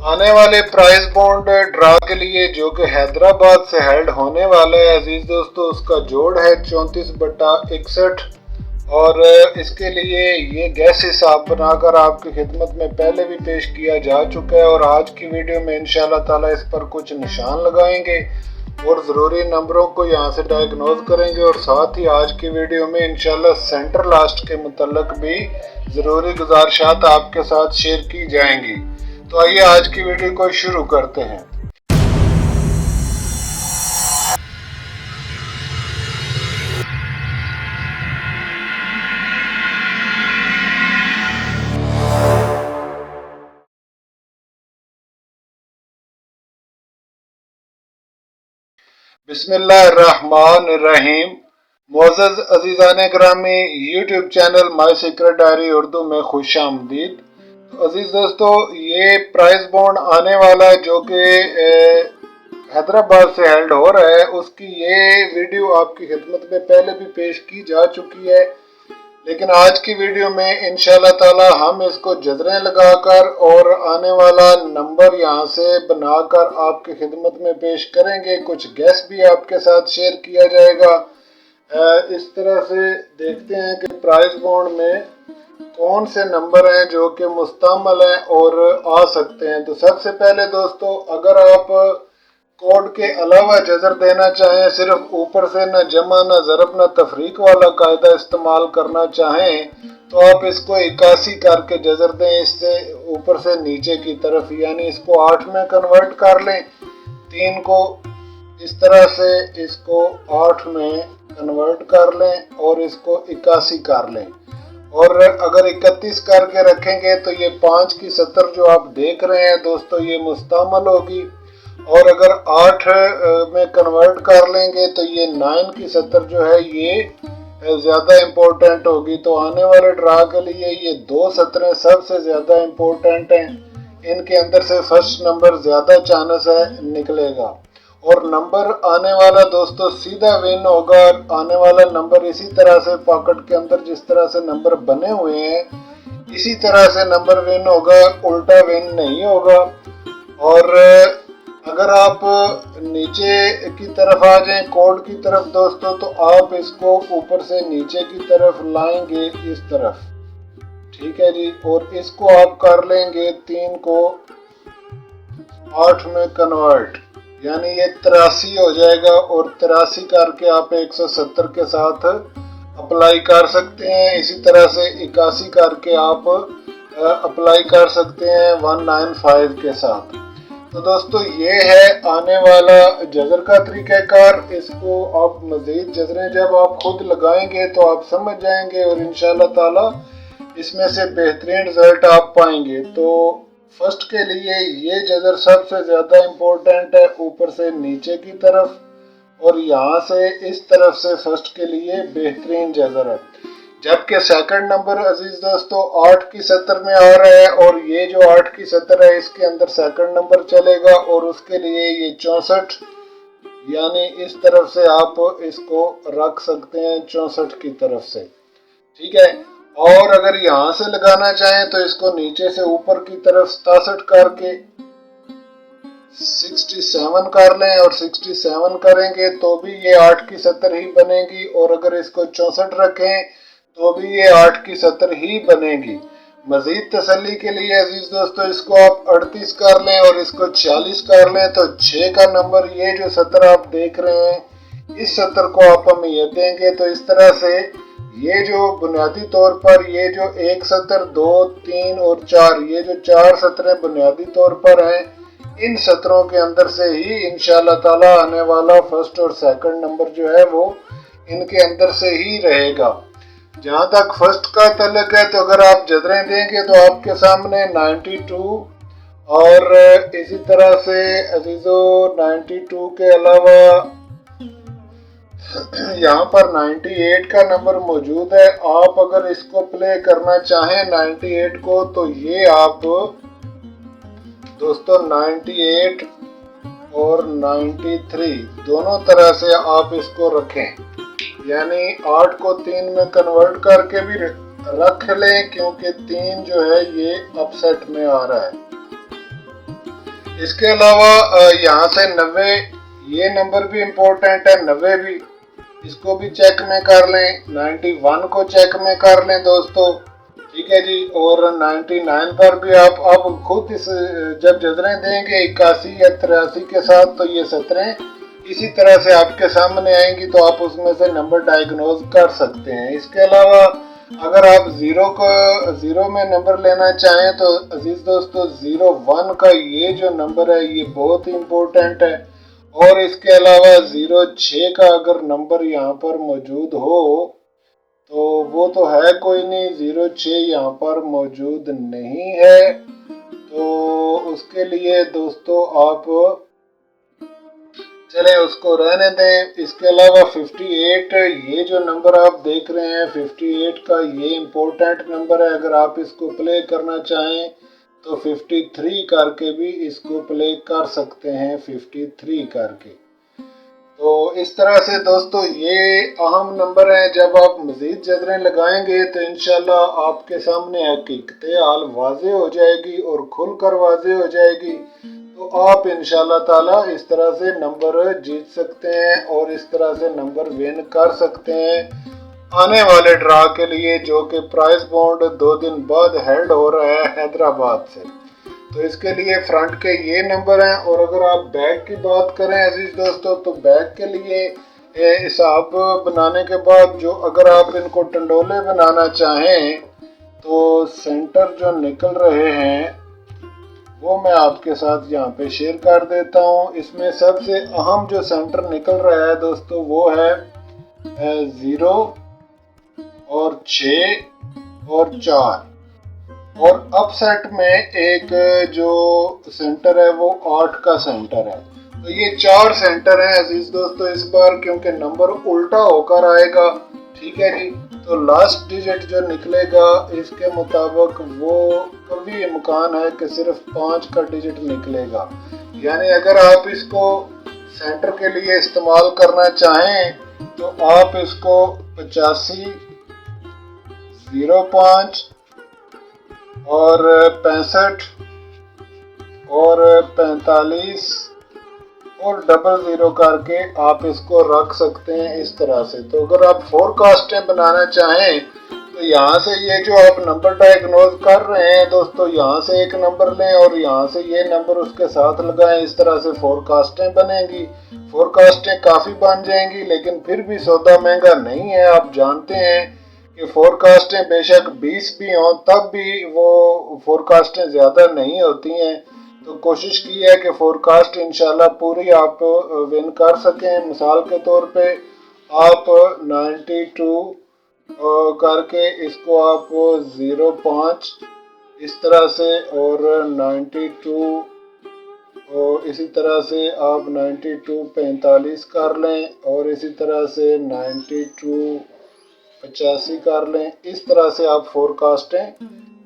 आने वाले prize bond draw के लिए जो कि हैदराबाद से हेल्ड होने वाला है अजीज दोस्तों, उसका जोड़ है 34/61 और इसके लिए ये गैस हिसाब बनाकर आपकी खिदमत में पहले भी पेश किया जा चुका है और आज की वीडियो में इंशाल्लाह ताला इस पर कुछ निशान लगाएंगे और ज़रूरी नंबरों को यहाँ से डायग्नोज करेंगे और साथ ही आज की वीडियो में इंशाल्लाह सेंटर लास्ट के मुतल्लक भी ज़रूरी गुजारिशात आपके साथ शेयर की जाएंगी। तो आइए आज की वीडियो को शुरू करते हैं। बिस्मिल्लाहिर्रहमानिर्रहीम। मोअज़्ज़ज़ अज़ीज़ान ग्रामी, YouTube channel my secret diary Urdu में खुश आमदीद। तो अजीज़ दोस्तों, ये प्राइज बॉन्ड आने वाला है जो कि हैदराबाद से हेल्ड हो रहा है, उसकी ये वीडियो आपकी खिदमत में पहले भी पेश की जा चुकी है, लेकिन आज की वीडियो में इंशाल्लाह ताला हम इसको जजरें लगाकर और आने वाला नंबर यहाँ से बनाकर आपकी खिदमत में पेश करेंगे। कुछ गैस भी आपके साथ शेयर किया जाएगा। इस तरह से देखते हैं कि प्राइज बॉन्ड में कौन से नंबर हैं जो कि मुस्तमल हैं और आ सकते हैं। तो सबसे पहले दोस्तों, अगर आप कोड के अलावा जजर देना चाहें, सिर्फ ऊपर से न जमा न ज़रब न तफरीक वाला कायदा इस्तेमाल करना चाहें, तो आप इसको 81 करके जजर दें, इससे ऊपर से नीचे की तरफ, यानी इसको 8 में कन्वर्ट कर लें। 3 को इस तरह से इसको 8 में कन्वर्ट कर लें और इसको 81 कर लें। और अगर 31 करके रखेंगे तो ये 5 की 70 जो आप देख रहे हैं दोस्तों, ये मुस्तमल होगी। और अगर 8 में कन्वर्ट कर लेंगे तो ये 9 की 70 जो है ये ज़्यादा इम्पोर्टेंट होगी। तो आने वाले ड्रा के लिए ये 2 सतरें सबसे ज़्यादा इम्पोर्टेंट हैं, इनके अंदर से फर्स्ट नंबर ज़्यादा चांस है निकलेगा और नंबर आने वाला दोस्तों सीधा विन होगा। आने वाला नंबर इसी तरह से पॉकेट के अंदर जिस तरह से नंबर बने हुए हैं इसी तरह से नंबर विन होगा, उल्टा विन नहीं होगा। और अगर आप नीचे की तरफ आ जाएं कोड की तरफ दोस्तों, तो आप इसको ऊपर से नीचे की तरफ लाएंगे इस तरफ, ठीक है जी। और इसको आप कर लेंगे 3 को 8 में कन्वर्ट, यानी ये 83 हो जाएगा और 83 करके आप 170 के साथ अप्लाई कर सकते हैं। इसी तरह से 81 करके आप अप्लाई कर सकते हैं 195 के साथ। तो दोस्तों, ये है आने वाला जजर का तरीक़ाकार। इसको आप मज़ीद जजरें जब आप खुद लगाएंगे तो आप समझ जाएंगे और इंशाल्लाह ताला इसमें से बेहतरीन रिजल्ट आप पाएंगे। तो फर्स्ट के लिए ये जजर सबसे ज़्यादा इम्पोर्टेंट है, ऊपर से नीचे की तरफ और यहाँ से इस तरफ से फर्स्ट के लिए बेहतरीन जजर है। जबकि सेकंड नंबर अजीज दोस्तों 8 की 70 में आ रहा है और ये जो 8 की 70 है इसके अंदर सेकंड नंबर चलेगा और उसके लिए ये 64, यानी इस तरफ से आप इसको रख सकते हैं 64 की तरफ से, ठीक है। और अगर यहाँ से लगाना चाहें तो इसको नीचे से ऊपर की तरफ 67 करके 67 कर लें और 67 करेंगे तो भी ये 8 की 70 ही बनेगी। और अगर इसको 64 रखें तो भी ये 8 की 70 ही बनेगी। मजीद तसल्ली के लिए अजीज दोस्तों इसको आप 38 कर लें और इसको 46 कर लें तो 6 का नंबर, ये जो 70 आप देख रहे हैं इस 70 को आप अहमियत देंगे। तो इस तरह से ये जो बुनियादी तौर पर ये जो 1 सतर 2 3 और 4, ये जो 4 सतरें बुनियादी तौर पर हैं, इन सतरों के अंदर से ही इंशाल्लाह ताला आने वाला फर्स्ट और सेकंड नंबर जो है वो इनके अंदर से ही रहेगा। जहाँ तक फर्स्ट का तल्लुक है तो अगर आप जजरें देंगे तो आपके सामने 92 और इसी तरह से अजीजो 92 के अलावा यहाँ पर 98 का नंबर मौजूद है। आप अगर इसको प्ले करना चाहें 98 को तो ये आप दोस्तों 98 और 93 दोनों तरह से आप इसको रखें, यानी 8 को 3 में कन्वर्ट करके भी रख लें क्योंकि 3 जो है ये अपसेट में आ रहा है। इसके अलावा यहाँ से 90, ये नंबर भी इम्पोर्टेंट है, 90 भी, इसको भी चेक में कर लें। 91 को चेक में कर लें दोस्तों, ठीक है जी। और 99 पर भी आप अब खुद इस जब जजरें देंगे 81 या 83 के साथ, तो ये 17 इसी तरह से आपके सामने आएंगी, तो आप उसमें से नंबर डायग्नोज कर सकते हैं। इसके अलावा अगर आप जीरो में नंबर लेना चाहें तो अजीज दोस्तों 01 का ये जो नंबर है ये बहुत ही इम्पोर्टेंट है। और इसके अलावा 06 का अगर नंबर यहाँ पर मौजूद हो तो वो तो है कोई नहीं, 06 यहाँ पर मौजूद नहीं है, तो उसके लिए दोस्तों आप चले उसको रहने दें। इसके अलावा 58, ये जो नंबर आप देख रहे हैं 58 का ये इम्पोर्टेंट नंबर है। अगर आप इसको प्ले करना चाहें तो 53 करके भी इसको प्ले कर सकते हैं, 53 करके। तो इस तरह से दोस्तों ये अहम नंबर हैं। जब आप मज़ीद जजरें लगाएंगे तो इंशाल्लाह आपके सामने हकीकत हाल वाज़े हो जाएगी और खुलकर वाज़े हो जाएगी। तो आप इंशाल्लाह ताला इस तरह से नंबर जीत सकते हैं और इस तरह से नंबर विन कर सकते हैं आने वाले ड्रा के लिए, जो कि प्राइस बॉन्ड 2 दिन बाद हेल्ड हो रहा है हैदराबाद से। तो इसके लिए फ्रंट के ये नंबर हैं। और अगर आप बैक की बात करें अजीज दोस्तों, तो बैक के लिए हिसाब बनाने के बाद जो अगर आप इनको टंडोले बनाना चाहें तो सेंटर जो निकल रहे हैं वो मैं आपके साथ यहाँ पे शेयर कर देता हूँ। इसमें सबसे अहम जो सेंटर निकल रहा है दोस्तों वो है 0 और 6 और 4, और अपसेट में एक जो सेंटर है वो 8 का सेंटर है। तो ये 4 सेंटर हैं अजीज दोस्तों इस बार, क्योंकि नंबर उल्टा होकर आएगा, ठीक है जी। तो लास्ट डिजिट जो निकलेगा इसके मुताबिक वो कभी इम्कान है कि सिर्फ 5 का डिजिट निकलेगा। यानी अगर आप इसको सेंटर के लिए इस्तेमाल करना चाहें तो आप इसको 85, 05 और 65 और 45 और 00 करके आप इसको रख सकते हैं इस तरह से। तो अगर आप फोरकास्टें बनाना चाहें तो यहाँ से ये जो आप नंबर डायग्नोज कर रहे हैं दोस्तों, यहाँ से एक नंबर लें और यहाँ से ये नंबर उसके साथ लगाएं, इस तरह से फोरकास्टें बनेंगी। फोरकास्टें काफ़ी बन जाएंगी, लेकिन फिर भी सौदा महंगा नहीं है। आप जानते हैं कि फोरकास्टें बेशक 20 भी हों तब भी वो फोरकास्टें ज़्यादा नहीं होती हैं। तो कोशिश की है कि फोरकास्ट इंशाल्लाह पूरी आप विन कर सकें। मिसाल के तौर पे आप 92 करके इसको आप 05 इस तरह से और 92 और इसी तरह से आप 92 45 कर लें और इसी तरह से 92 85 कर लें। इस तरह से आप फोरकास्टें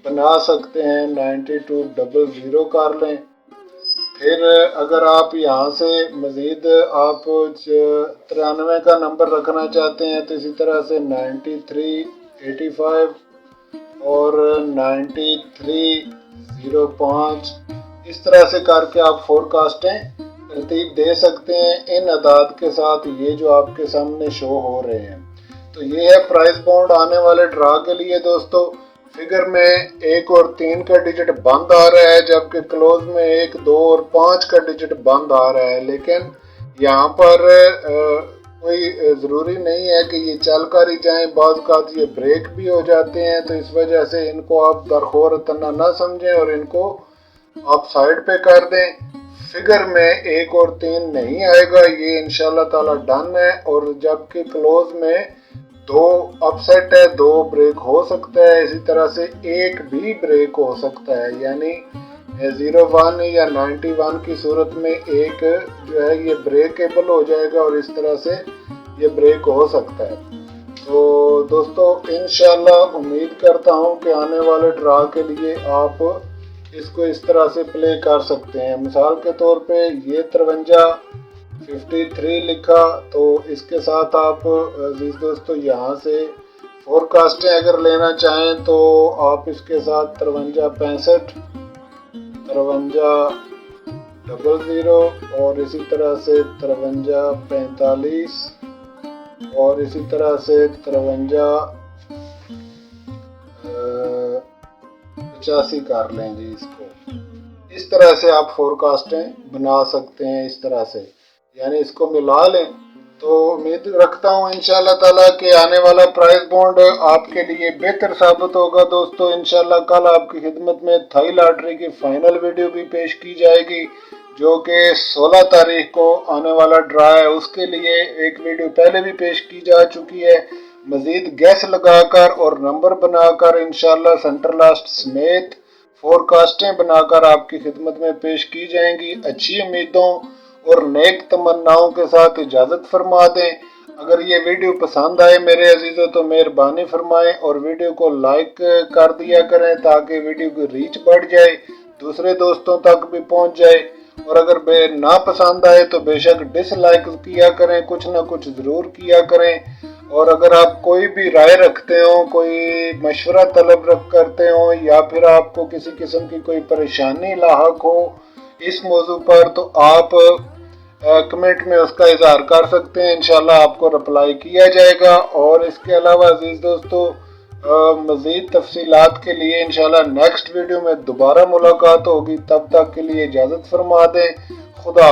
बना सकते हैं। 92 00 कर लें। फिर अगर आप यहाँ से मज़ीद आप 93 का नंबर रखना चाहते हैं तो इसी तरह से 93 85 और 93 05 इस तरह से करके आप फोरकास्टें तरतीब दे सकते हैं इन अदाद के साथ, ये जो आपके सामने शो हो रहे हैं। तो ये है प्राइस बॉन्ड आने वाले ड्रा के लिए दोस्तों। फिगर में 1 और 3 का डिजिट बंद आ रहा है, जबकि क्लोज में 1, 2 और 5 का डिजिट बंद आ रहा है। लेकिन यहाँ पर कोई ज़रूरी नहीं है कि ये चल कर ही जाएँ, बाज़ औक़ात ये ब्रेक भी हो जाते हैं। तो इस वजह से इनको आप दरखोर तना ना समझें और इनको आप साइड पे कर दें। फिगर में 1 और 3 नहीं आएगा, ये इंशाल्लाह ताला डन है। और जबकि क्लोज में 2 अपसेट है, 2 ब्रेक हो सकता है, इसी तरह से 1 भी ब्रेक हो सकता है। यानी 01 या 91 की सूरत में एक जो है ये ब्रेकेबल हो जाएगा और इस तरह से ये ब्रेक हो सकता है। तो दोस्तों इंशाल्लाह उम्मीद करता हूँ कि आने वाले ड्रा के लिए आप इसको इस तरह से प्ले कर सकते हैं। मिसाल के तौर पे ये 53 लिखा, तो इसके साथ आप अजीज दोस्तों यहाँ से फोरकास्टें अगर लेना चाहें तो आप इसके साथ 53 65 53 00 और इसी तरह से 53 45 और इसी तरह से 53 85 कर लें जी इसको। इस तरह से आप फोरकास्टें बना सकते हैं इस तरह से, यानी इसको मिला लें। तो उम्मीद रखता हूँ इंशाल्लाह ताला कि आने वाला प्राइस बॉन्ड आपके लिए बेहतर साबित होगा दोस्तों। इंशाल्लाह कल आपकी खिदमत में थाई लॉटरी की फाइनल वीडियो भी पेश की जाएगी, जो कि 16 तारीख को आने वाला ड्रा है। उसके लिए एक वीडियो पहले भी पेश की जा चुकी है। मजीद गैस लगाकर और नंबर बनाकर इंशाल्लाह सेंटर लास्ट समेत फोरकास्टें बनाकर आपकी खिदमत में पेश की जाएंगी। अच्छी उम्मीदों और नेक तमन्नाओं के साथ इजाज़त फरमा दें। अगर ये वीडियो पसंद आए मेरे अजीज़ों तो मेहरबानी फरमाएं और वीडियो को लाइक कर दिया करें ताकि वीडियो की रीच बढ़ जाए, दूसरे दोस्तों तक भी पहुंच जाए। और अगर ना पसंद आए तो बेशक डिसलाइक किया करें, कुछ ना कुछ ज़रूर किया करें। और अगर आप कोई भी राय रखते हो, कोई मशवरा तलब करते हो, या फिर आपको किसी किस्म की कोई परेशानी लाहक हो इस मौजू पर, तो आप कमेंट में उसका इजहार कर सकते हैं। इंशाल्लाह आपको रिप्लाई किया जाएगा। और इसके अलावा अजीज दोस्तों, मज़ीद तफसीलात के लिए इंशाल्लाह नेक्स्ट वीडियो में दोबारा मुलाकात होगी। तब तक के लिए इजाज़त फरमा दें। खुदा।